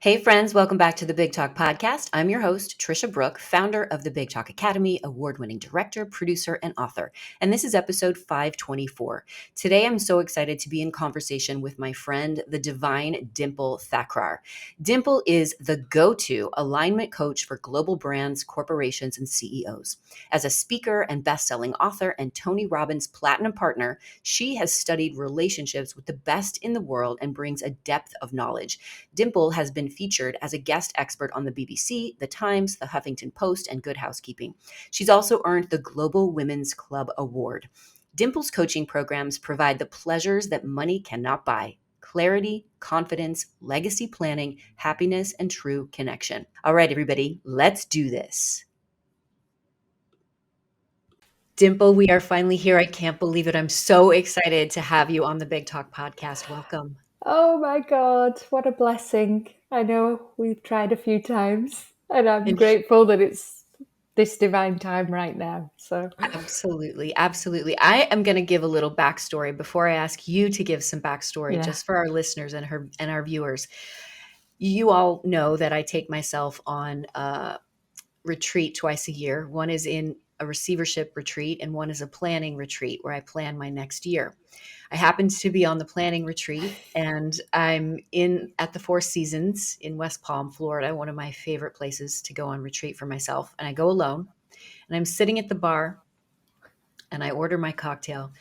Hey friends, welcome back to the Big Talk Podcast. I'm your host, Tricia Brouk, founder of the Big Talk Academy, award-winning director, producer, and author. And this is episode 524. Today, I'm so excited to be in conversation with my friend, the divine Dimple Thakrar. Dimple is the go-to alignment coach for global brands, corporations, and CEOs. As a speaker and best-selling author and Tony Robbins Platinum Partner, she has studied relationships with the best in the world and brings a depth of knowledge. Dimple has been featured as a guest expert on the BBC, The Times, The Huffington Post, and Good Housekeeping. She's also earned the Global Women's Club Award. Dimple's coaching programs provide the pleasures that money cannot buy: clarity, confidence, legacy planning, happiness, and true connection. All right, everybody, let's do this. Dimple, we are finally here. I can't believe it. I'm so excited to have you on the Big Talk Podcast. Welcome. Oh my God, what a blessing. I know we've tried a few times, and I'm And grateful that it's this divine time right now. So, Absolutely. Absolutely. I am going to give a little backstory before I ask you to give some backstory yeah. just for our listeners and our viewers. You all know that I take myself on a retreat twice a year. One is in a receivership retreat and one is a planning retreat where I plan my next year. I happened to be on the planning retreat and I'm in at the Four Seasons in West Palm, Florida, one of my favorite places to go on retreat for myself. And I go alone and I'm sitting at the bar and I order my cocktail,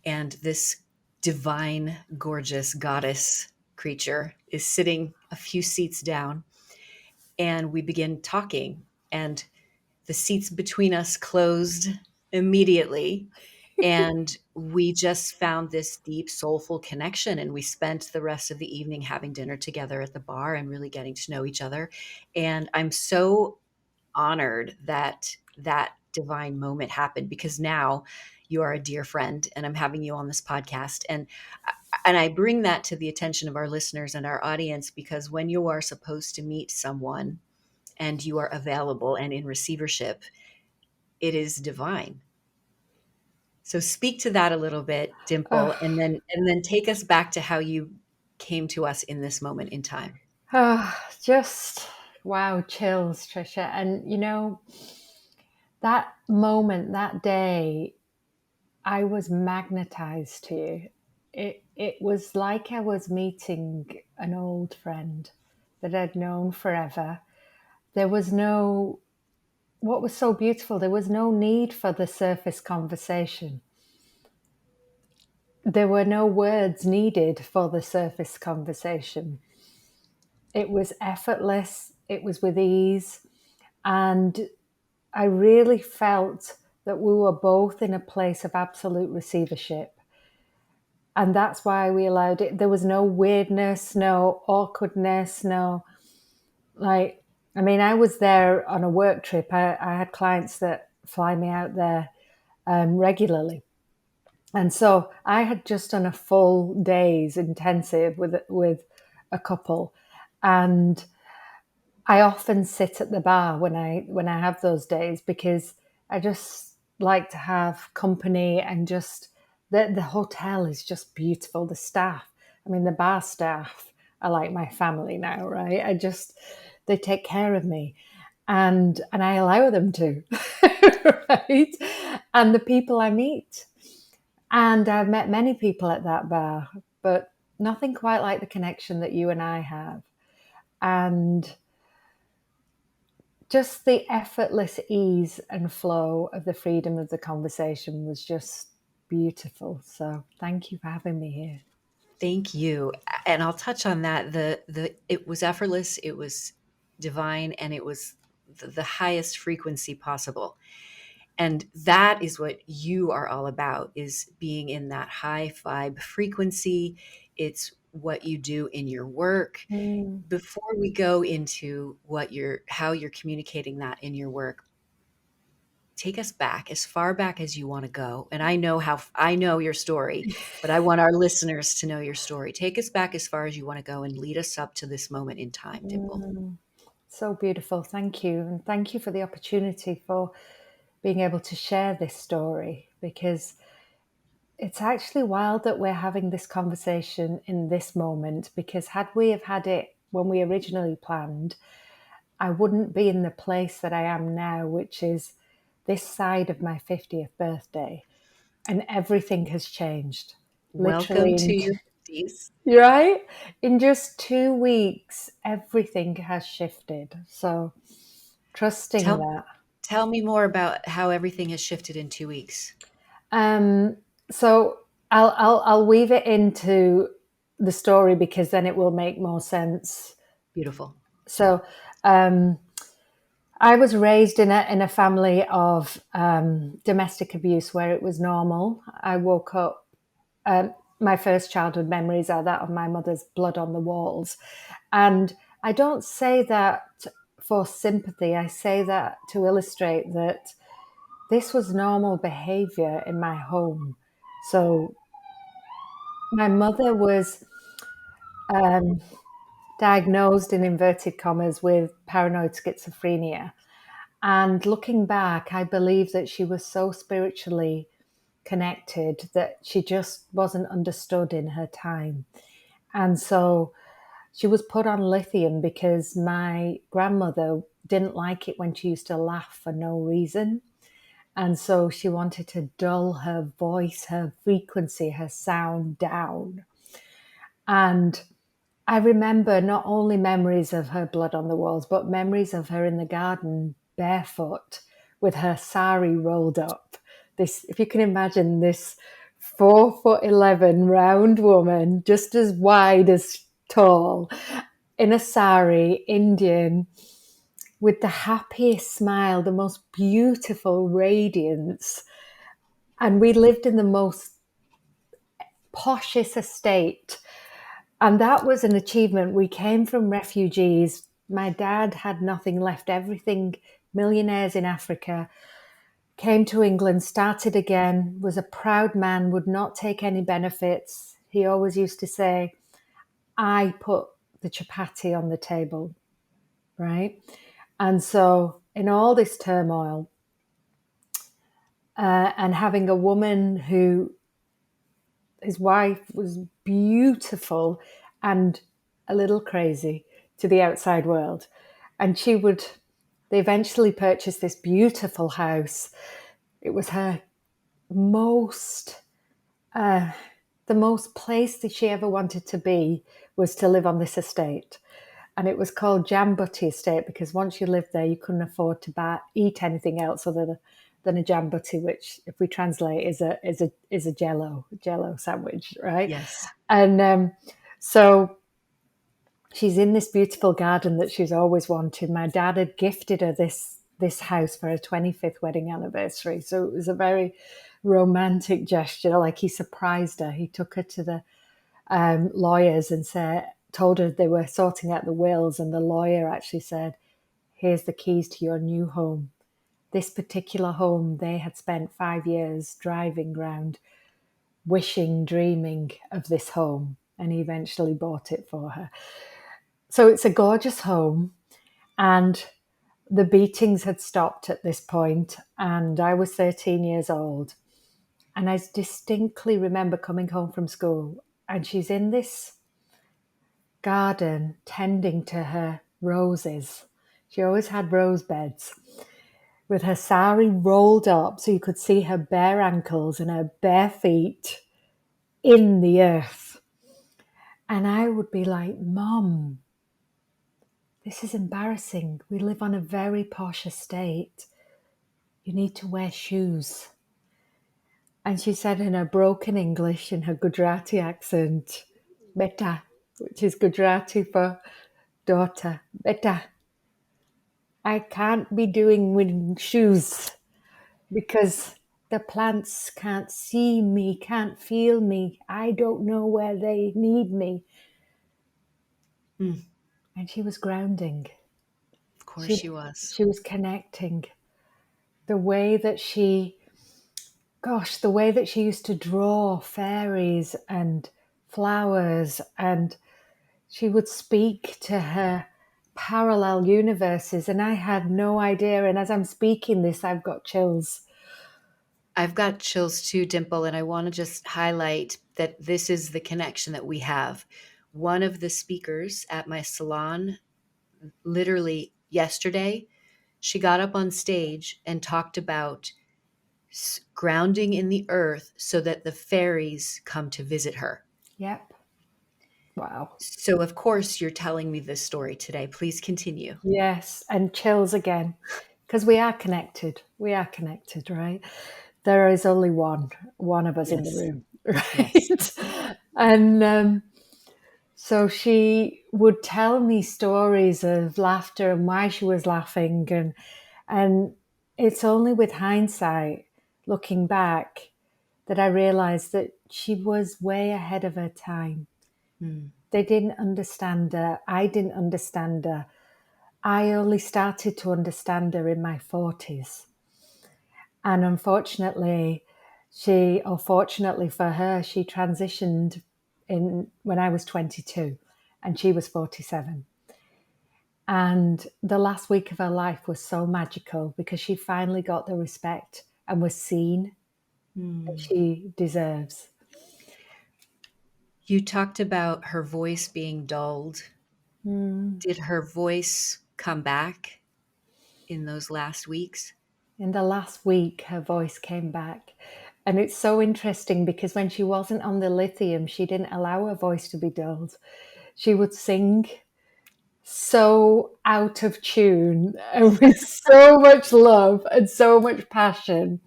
and this divine, gorgeous goddess creature is sitting a few seats down, and we begin talking, and the seats between us closed immediately. And we just found this deep, soulful connection. And we spent the rest of the evening having dinner together at the bar and really getting to know each other. And I'm so honored that that divine moment happened because now you are a dear friend and I'm having you on this podcast. And I bring that to the attention of our listeners and our audience because when you are supposed to meet someone and you are available and in receivership, it is divine. So speak to that a little bit, Dimple, Oh, and then take us back to how you came to us in this moment in time. just wow, chills, Trisha. And that moment, that day, I was magnetized to you. It was like I was meeting an old friend that I'd known forever. There was no What was so beautiful, there was no need for the surface conversation. There were no words needed for the surface conversation. It was effortless, it was with ease, and I really felt that we were both in a place of absolute receivership. And that's why we allowed it. There was no weirdness, no awkwardness, no like, I was there on a work trip. I had clients that fly me out there regularly. And so I had just done a full day's intensive with a couple, and I often sit at the bar when I have those days because I just like to have company and just the hotel is just beautiful. The staff, the bar staff are like my family now, right? They take care of me, and I allow them to, right? And the people I meet. And I've met many people at that bar, but nothing quite like the connection that you and I have. And just the effortless ease and flow of the freedom of the conversation was just beautiful. So thank you for having me here. Thank you. And I'll touch on that. The it was effortless, it was divine, and it was the highest frequency possible. And that is what you are all about, is being in that high vibe frequency. It's what you do in your work. Mm. Before we go into how you're communicating that in your work, take us back as far back as you want to go. And I know your story, but I want our listeners to know your story. Take us back as far as you want to go and lead us up to this moment in time, Dimple. Mm. So beautiful. Thank you. And thank you for the opportunity for being able to share this story, because it's actually wild that we're having this conversation in this moment, because had we have had it when we originally planned, I wouldn't be in the place that I am now, which is this side of my 50th birthday. And everything has changed. Literally, Welcome to your 50s. right? In just 2 weeks, everything has shifted. So trusting Tell that. tell me more about how everything has shifted in 2 weeks. Um, so I'll weave it into the story because then it will make more sense. Beautiful. So um, I was raised in a family of domestic abuse where it was normal. I woke up. My first childhood memories are that of my mother's blood on the walls, and I don't say that for sympathy. I say that to illustrate that this was normal behavior in my home. So my mother was um, diagnosed in inverted commas with paranoid schizophrenia. And looking back, I believe that she was so spiritually connected that she just wasn't understood in her time. And so she was put on lithium because my grandmother didn't like it when she used to laugh for no reason. And so she wanted to dull her voice, her frequency, her sound down. And I remember not only memories of her blood on the walls, but memories of her in the garden barefoot with her sari rolled up. This, if you can imagine, this 4'11" round woman, just as wide as tall, in a sari, Indian, with the happiest smile, the most beautiful radiance. And we lived in the most poshest estate. And that was an achievement. We came from refugees. My dad had nothing left, everything, millionaires in Africa, came to England, started again, was a proud man, would not take any benefits. He always used to say, I put the chapati on the table, right? And so, in all this turmoil, and having a woman who, his wife was beautiful and a little crazy to the outside world. And they eventually purchased this beautiful house. It was her most, the most place that she ever wanted to be was to live on this estate. And it was called Jambutti Estate because once you lived there, you couldn't afford to eat anything else other than a jambutti, which, if we translate, is a jello sandwich, right? Yes. And so she's in this beautiful garden that she's always wanted. My dad had gifted her this house for her 25th wedding anniversary, so it was a very romantic gesture. Like, he surprised her. He took her to the lawyers and told her they were sorting out the wills, and the lawyer actually said, "Here's the keys to your new home." This particular home, they had spent 5 years driving round, wishing, dreaming of this home, and he eventually bought it for her. So it's a gorgeous home, and the beatings had stopped at this point, and I was 13 years old. And I distinctly remember coming home from school, and she's in this garden tending to her roses. She always had rose beds with her sari rolled up so you could see her bare ankles and her bare feet in the earth. And I would be like, Mom, this is embarrassing. We live on a very posh estate. You need to wear shoes. And she said in her broken English, in her Gujarati accent, Beta, which is Gujarati for daughter, Beta, I can't be doing with shoes because the plants can't see me, can't feel me. I don't know where they need me. Mm, And she was grounding. of course She, she was. she was connecting. The way that the way that she used to draw fairies and flowers, and she would speak to her parallel universes, and I had no idea. And as I'm speaking this, I've got chills. I've got chills too, Dimple, and I want to just highlight that this is the connection that we have. one of the speakers at my salon, literally yesterday, she got up on stage and talked about grounding in the earth so that the fairies come to visit her. Yep. Wow. So, of course, you're telling me this story today. Please continue. Yes. And chills again. Because we are connected. We are connected, right? There is only one of us in the Yes. room, Yes. right? And so she would tell me stories of laughter and why she was laughing, and it's only with hindsight, looking back, that I realized that she was way ahead of her time. Mm. They didn't understand her. I didn't understand her. I only started to understand her in my 40s. And unfortunately, or fortunately for her, she transitioned in when I was 22 and she was 47. And the last week of her life was so magical because she finally got the respect and was seen that Mm. she deserves. You talked about her voice being dulled. Mm. Did her voice come back in those last weeks? In the last week, her voice came back. And it's so interesting because when she wasn't on the lithium, she didn't allow her voice to be dulled. She would sing so out of tune and with so much love and so much passion.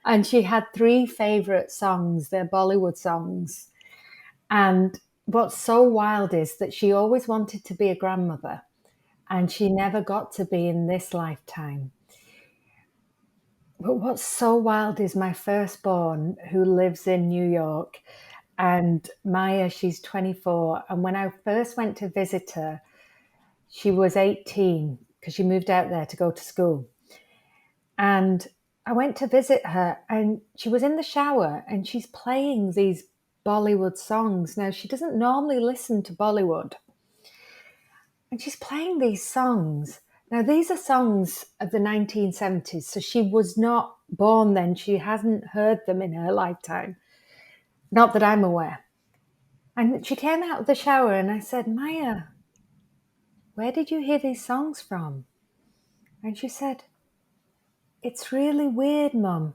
And she had three favorite songs, they're Bollywood songs. And what's so wild is that she always wanted to be a grandmother and she never got to be in this lifetime. But what's so wild is my firstborn, who lives in New York, and Maya, she's 24. And when I first went to visit her, she was 18 because she moved out there to go to school. And I went to visit her and she was in the shower and she's playing these Bollywood songs. Now, she doesn't normally listen to Bollywood. And she's playing these songs. Now, these are songs of the 1970s. So she was not born then. She hasn't heard them in her lifetime. Not that I'm aware. And she came out of the shower and I said, Maya, where did you hear these songs from? And she said, it's really weird, Mum.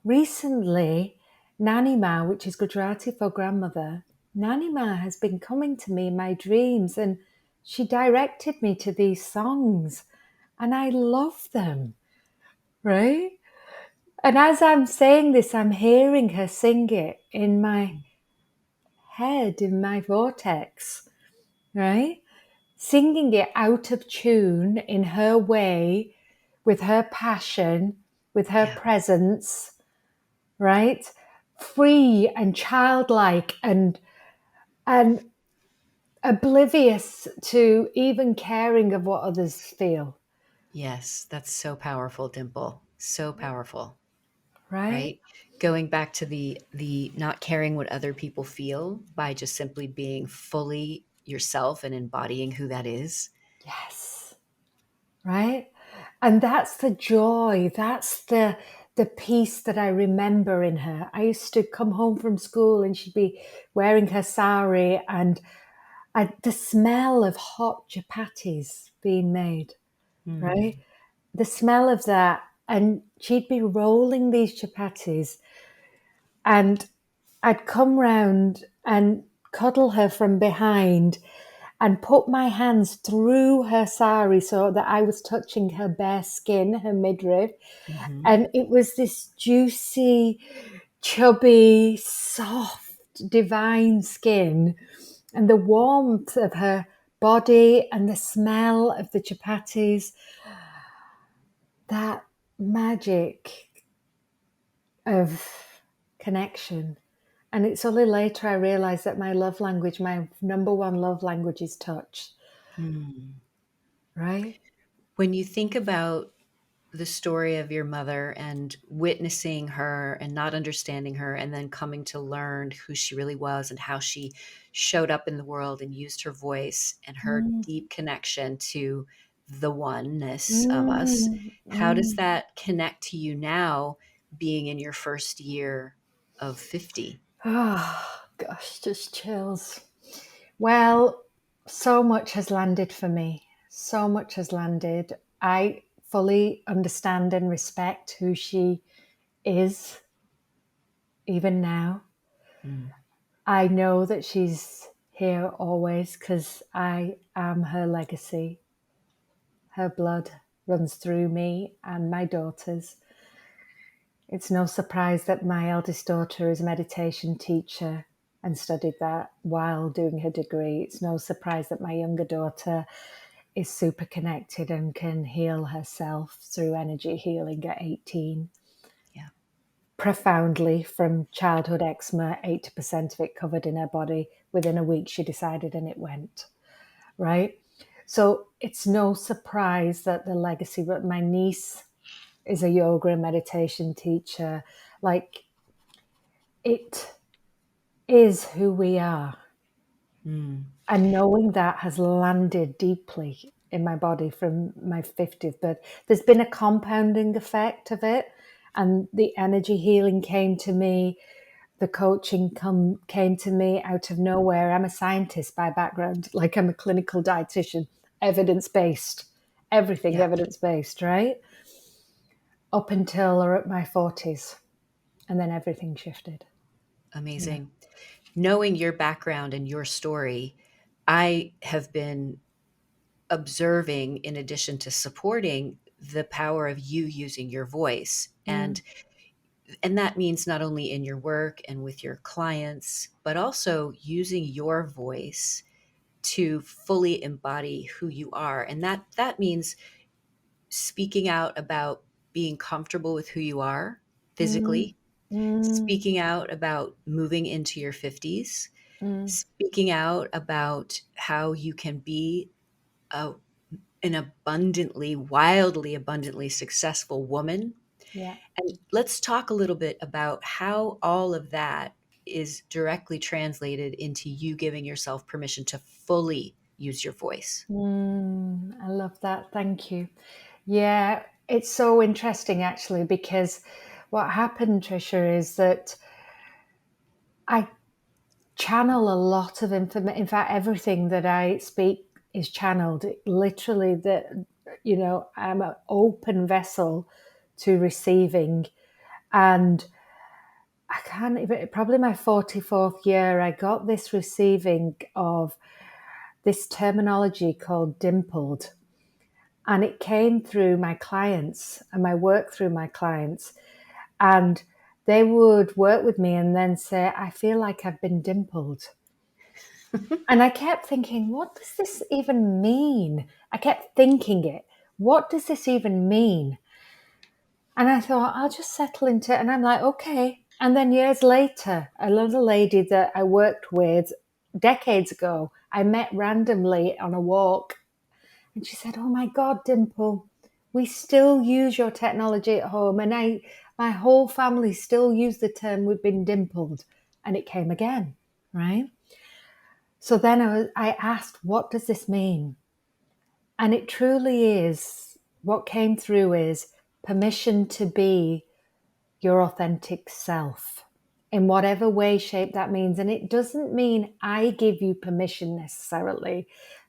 Recently, Nani Ma, which is Gujarati for grandmother, Nani Ma has been coming to me in my dreams and she directed me to these songs and I love them, right? And as I'm saying this, I'm hearing her sing it in my head, in my vortex, right? Singing it out of tune in her way, with her passion, with her Yeah. presence, right? Free and childlike and oblivious to even caring of what others feel, Yes, that's so powerful, Dimple. So powerful, right? right? Going back to the not caring what other people feel by just simply being fully yourself and embodying who that is. Yes, right? And that's the joy. That's the peace that I remember in her. I used to come home from school and she'd be wearing her sari and the smell of hot chapatis being made, Mm. right? The smell of that. And she'd be rolling these chapatis and I'd come round and cuddle her from behind and put my hands through her sari so that I was touching her bare skin, her midriff. Hmm. And it was this juicy, chubby, soft, divine skin. And the warmth of her body and the smell of the chapatis, that magic of connection. And it's only later I realized that my love language, my number one love language is touch, Mm. right? When you think about the story of your mother and witnessing her and not understanding her and then coming to learn who she really was and how she showed up in the world and used her voice and her Mm, deep connection to the oneness of us, mm, how does mm. that connect to you now, being in your first year of 50? Oh, gosh, just chills. Well, so much has landed for me. So much has landed. I fully understand and respect who she is, even now. Mm. I know that she's here always because I am her legacy. Her blood runs through me and my daughters. It's no surprise that my eldest daughter is a meditation teacher and studied that while doing her degree. It's no surprise that my younger daughter is super connected and can heal herself through energy healing at 18. Yeah. Profoundly from childhood eczema, 80% of it covered in her body. Within a week, she decided and it went, right? So it's no surprise that the legacy, but my niece is a yoga and meditation teacher. Like, it is who we are. Mm. And knowing that has landed deeply in my body from my 50th birthday. There's been a compounding effect of it. And the energy healing came to me, the coaching came to me out of nowhere. I'm a scientist by background, like I'm a clinical dietitian, evidence based, everything Yeah. evidence based, right? Up until my 40s. And then everything shifted. Yeah. Amazing. Knowing your background and your story, I have been observing, in addition to supporting, the power of you using your voice. Mm, And that means not only in your work and with your clients, but also using your voice to fully embody who you are. And that means speaking out about being comfortable with who you are mm, physically, mm, speaking out about moving into your 50s, mm. speaking out about how you can be a, an abundantly, wildly abundantly successful woman. Yeah. And let's talk a little bit about how all of that is directly translated into you giving yourself permission to fully use your voice. I love that. Thank you. Yeah, it's so interesting actually because what happened, Tricia, is that I channel a lot of information. In fact, everything that I speak is channeled. Literally, I'm an open vessel to receiving. And I can't even, probably my 44th year, I got this receiving of this terminology called dimpled. And it came through my clients and my work through my clients. And they would work with me and then say, I feel like I've been dimpled. And I kept thinking, what does this even mean? I kept thinking it. What does this even mean? And I thought, I'll just settle into it. And I'm like, okay. And then years later, another lady that I worked with decades ago, I met randomly on a walk. And she said, oh my God, Dimple, we still use your technology at home. And my whole family still use the term we've been dimpled. And it came again, right? So then I asked, what does this mean? And it truly is, what came through is permission to be your authentic self in whatever way, shape that means. And it doesn't mean I give you permission necessarily.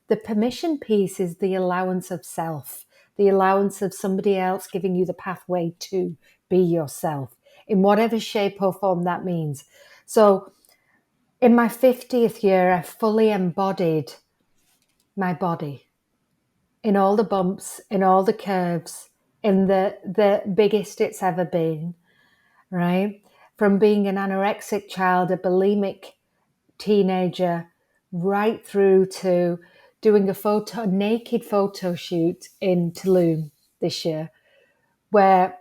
The permission piece is the allowance of self, the allowance of somebody else giving you the pathway to be yourself in whatever shape or form that means. So in my 50th year, I fully embodied my body in all the bumps, in all the curves, in the biggest it's ever been, right? From being an anorexic child, a bulimic teenager, right through to doing a naked photo shoot in Tulum this year, where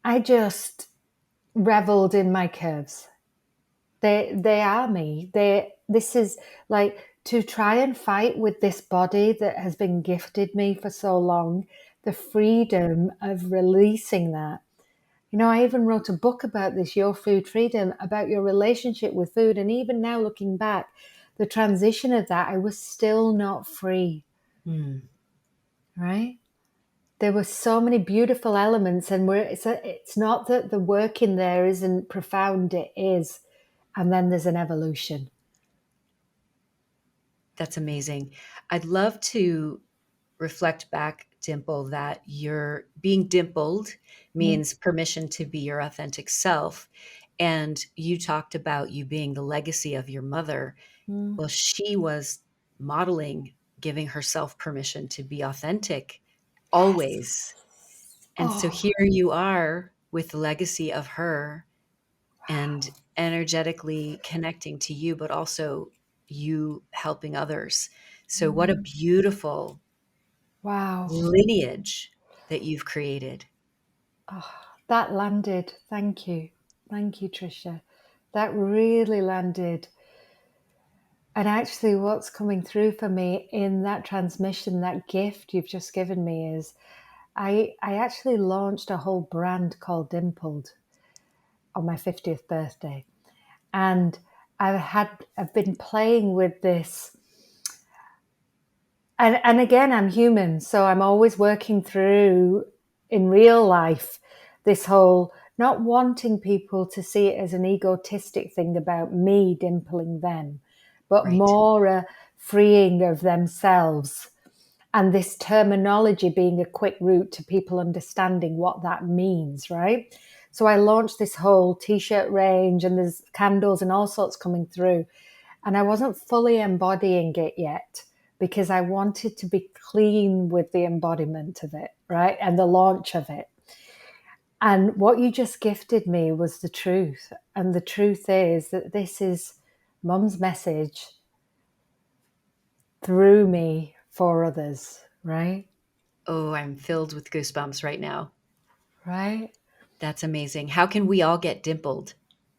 I just reveled in my curves. They are me. This is like to try and fight with this body that has been gifted me for so long, the freedom of releasing that. You know, I even wrote a book about this, Your Food Freedom, about your relationship with food. And even now looking back, the transition of that, I was still not free, Mm. right? There were so many beautiful elements, and it's not that the work in there isn't profound, it is. And then there's an evolution. That's amazing. I'd love to reflect back, Dimple, that you're being dimpled Mm, means permission to be your authentic self. And you talked about you being the legacy of your mother. mm. Well, she was modeling, giving herself permission to be authentic always. And so Oh, here you are with the legacy of her and energetically connecting to you, but also you helping others. So, what a mm. beautiful Wow. lineage that you've created. Oh, that landed. Thank you. Thank you, Tricia. That really landed. And actually, what's coming through for me in that transmission, that gift you've just given me is I actually launched a whole brand called Dimpled on my 50th birthday. And I've been playing with this. And again, I'm human, so I'm always working through in real life this whole not wanting people to see it as an egotistic thing about me dimpling them, but Right. more a freeing of themselves, and this terminology being a quick route to people understanding what that means, right? So I launched this whole t-shirt range, and there's candles and all sorts coming through. And I wasn't fully embodying it yet because I wanted to be clean with the embodiment of it, right? And the launch of it. And what you just gifted me was the truth. And the truth is that this is Mum's message through me for others, right? Oh, I'm filled with goosebumps right now. Right? That's amazing. How can we all get dimpled?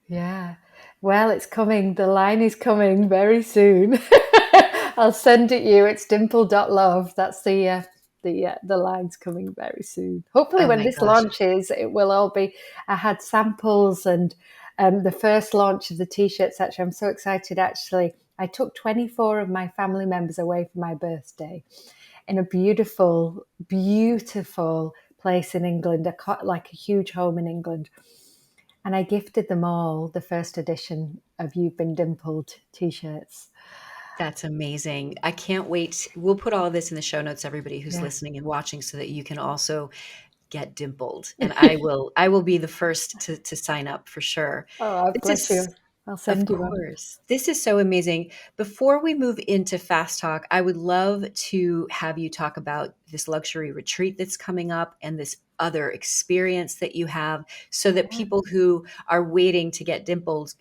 Yeah. Well, it's coming. The line is coming very soon. I'll send it you. It's dimple.love. That's the line's coming very soon. Hopefully, Oh when my this gosh. launches, it will all be. I had samples and the first launch of the t-shirts. Actually, I'm so excited. Actually, I took 24 of my family members away for my birthday in a beautiful, beautiful place in England, like a huge home in England. And I gifted them all the first edition of You've Been Dimpled t-shirts. That's amazing. I can't wait. We'll put all of this in the show notes, everybody who's Yeah. listening and watching, so that you can also get dimpled. And I will be the first to sign up for sure. Oh, This bless is you. I'll Of send you one. course. This is so amazing. Before we move into fast talk, I would love to have you talk about this luxury retreat that's coming up and this other experience that you have, so that Yeah. people who are waiting to get dimpled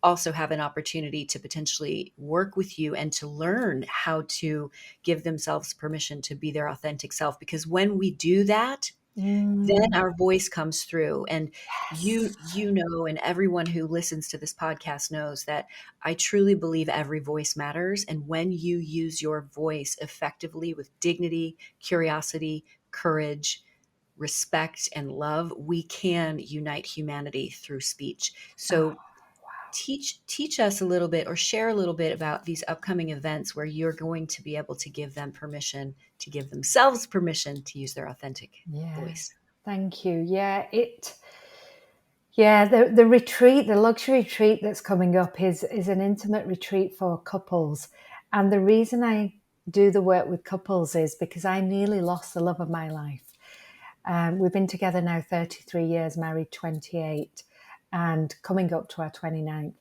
also have an opportunity to potentially work with you and to learn how to give themselves permission to be their authentic self. Because when we do that, then Mm, our voice comes through. And yes. you know, and everyone who listens to this podcast knows that I truly believe every voice matters. And when you use your voice effectively with dignity, curiosity, courage, respect, and love, we can unite humanity through speech. Oh, So teach us a little bit, or share a little bit about these upcoming events where you're going to be able to give them permission to give themselves permission to use their authentic yeah. voice. Thank you. Yeah, the retreat, the luxury retreat that's coming up is an intimate retreat for couples. And the reason I do the work with couples is because I nearly lost the love of my life. We've been together now 33 years, married 28, and coming up to our 29th.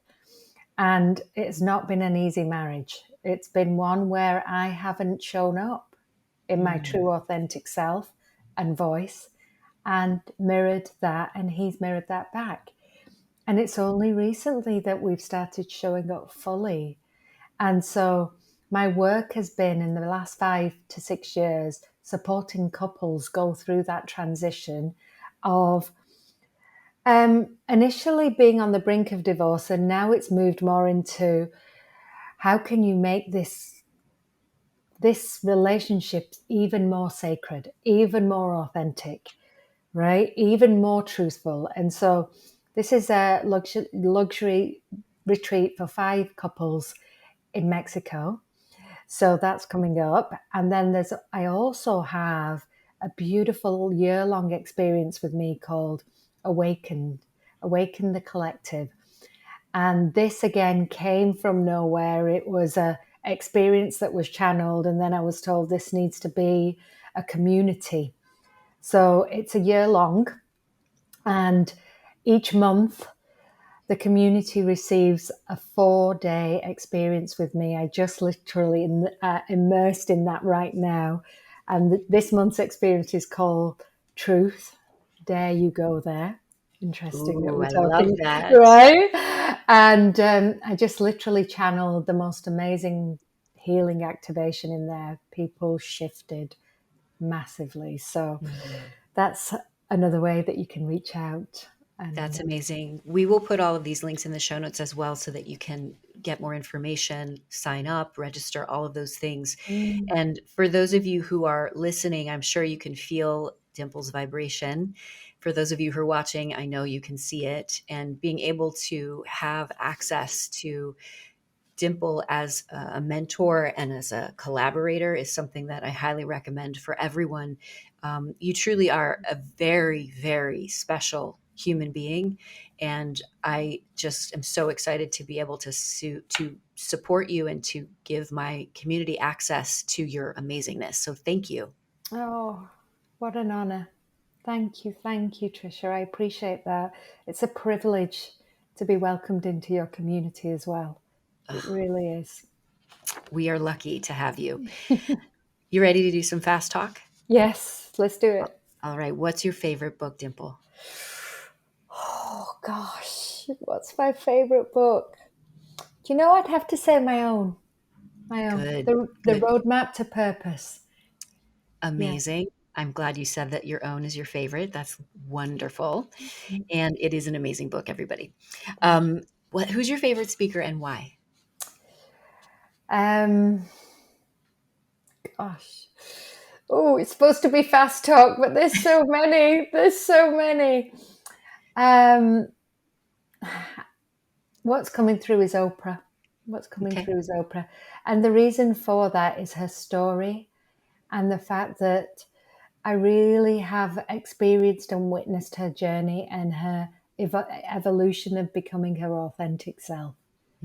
And it's not been an easy marriage. It's been one where I haven't shown up in my Mm, true authentic self and voice and mirrored that, and he's mirrored that back. And it's only recently that we've started showing up fully. And so my work has been in the last 5 to 6 years supporting couples go through that transition of initially being on the brink of divorce, and now it's moved more into how can you make this relationship even more sacred, even more authentic, right? Even more truthful. And so this is a luxury retreat for 5 couples in Mexico. So that's coming up. And then I also have a beautiful year-long experience with me called Awaken the Collective. And this again came from nowhere. It was experience that was channeled, and then I was told this needs to be a community. So it's a year long, and each month the community receives a 4-day experience with me. I just literally immersed in that right now. And this month's experience is called Truth. Dare you go there? Interesting that Ooh, we're I love talking, that. right? And I just literally channeled the most amazing healing activation in there. People shifted massively. So Mhm. that's another way that you can reach out. That's And amazing. We will put all of these links in the show notes as well so that you can get more information, sign up, register, all of those things. mm, And for those of you who are listening, I'm sure you can feel Dimple's vibration. For those of you who are watching, I know you can see it. And being able to have access to Dimple as a mentor and as a collaborator is something that I highly recommend for everyone. You truly are a very, very special human being, and I just am so excited to be able to support you and to give my community access to your amazingness. So thank you. oh, what an honor. Thank you, Tricia. I appreciate that. It's a privilege to be welcomed into your community as well. It Ugh, really is. we are lucky to have you. You ready to do some fast talk? Yes, let's do it. All right. What's your favorite book, Dimple? Oh gosh, what's my favorite book? Do you know, I'd have to say my own. My own. Good. The Good. Roadmap to Purpose. Yeah. Amazing. I'm glad you said that your own is your favorite. That's wonderful. And it is an amazing book, everybody. Thank you. Who's your favorite speaker and why? Um, Gosh. Oh, it's supposed to be fast talk, but there's so many. There's so many. Um, what's coming through is Oprah. What's coming Okay. through is Oprah. And the reason for that is her story and the fact that I really have experienced and witnessed her journey and her evolution of becoming her authentic self.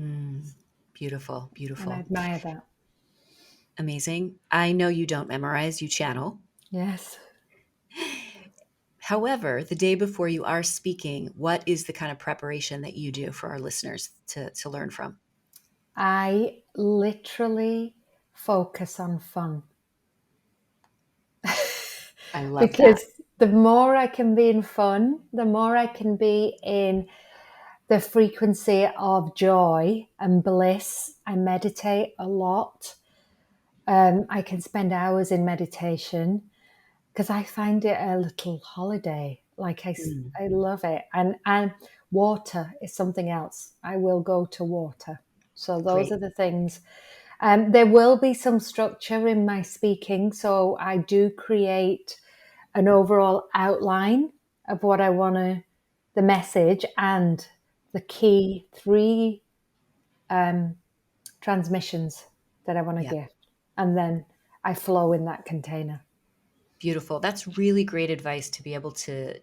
Mm, beautiful. And I Beautiful. admire that. Amazing. I know you don't memorize, you channel. Yes. However, the day before you are speaking, what is the kind of preparation that you do for our listeners to learn from? I literally focus on fun I love that. because the more I can be in fun, the more I can be in the frequency of joy and bliss. I meditate a lot. I can spend hours in meditation because I find it a little holiday. Mm, I love it. And water is something else. I will go to water. So those great. are the things. There will be some structure in my speaking. So I do create an overall outline of what I want to, the message and the key three um, transmissions that I want to Yeah. give. And then I flow in that container. Beautiful. That's really great advice to be able to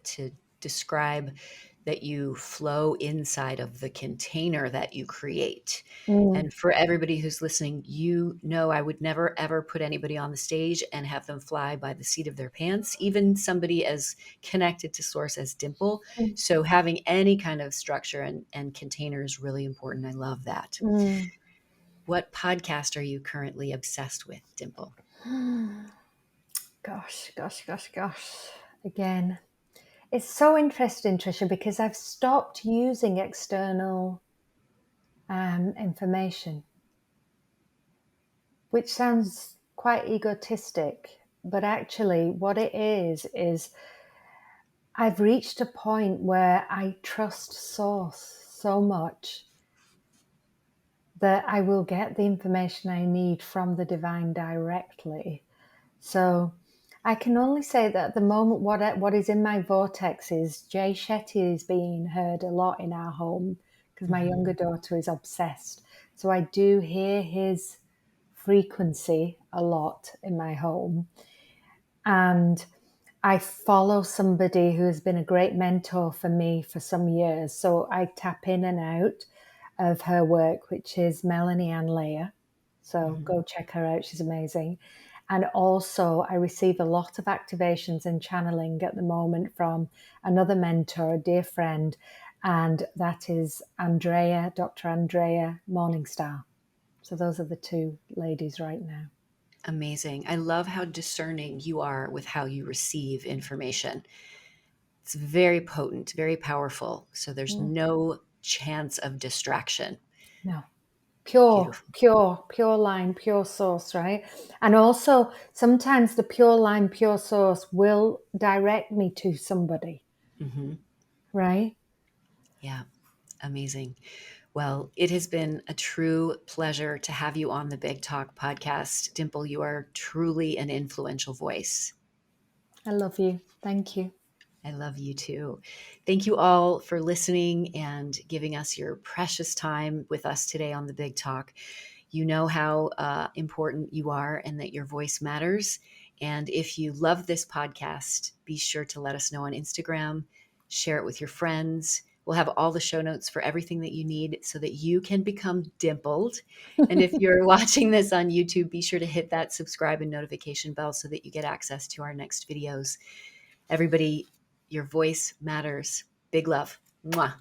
describe that you flow inside of the container that you create. Mm, And for everybody who's listening, you know I would never ever put anybody on the stage and have them fly by the seat of their pants, even somebody as connected to source as Dimple. mm, So having any kind of structure and container is really important. I love that. mm. What podcast are you currently obsessed with, Dimple? Gosh. Again, it's so interesting, Tricia, because I've stopped using external information, which sounds quite egotistic. But actually, what it is I've reached a point where I trust Source so much that I will get the information I need from the divine directly. So I can only say that at the moment, what is in my vortex is Jay Shetty is being heard a lot in our home because my younger Mhm. daughter is obsessed. So I do hear his frequency a lot in my home. And I follow somebody who has been a great mentor for me for some years. So I tap in and out of her work, which is Melanie Ann Leah. So Mhm. go check her out. She's amazing. And also, I receive a lot of activations and channeling at the moment from another mentor, a dear friend, and that is Andrea, Dr. Andrea Morningstar. So those are the two ladies right now. Amazing. I love how discerning you are with how you receive information. It's very potent, very powerful. So there's Mm. no chance of distraction. No, pure, Beautiful. pure, pure line, pure source, right? And also, sometimes the pure line, pure source will direct me to somebody, Hmm. right? Yeah, amazing. Well, it has been a true pleasure to have you on the Big Talk podcast. Dimple, you are truly an influential voice. I love you. Thank you. I love you too. Thank you all for listening and giving us your precious time with us today on the Big Talk. You know how important you are and that your voice matters. And if you love this podcast, be sure to let us know on Instagram, share it with your friends. We'll have all the show notes for everything that you need so that you can become dimpled. And if you're watching this on YouTube, be sure to hit that subscribe and notification bell so that you get access to our next videos. Everybody, your voice matters. Big love. Mwah.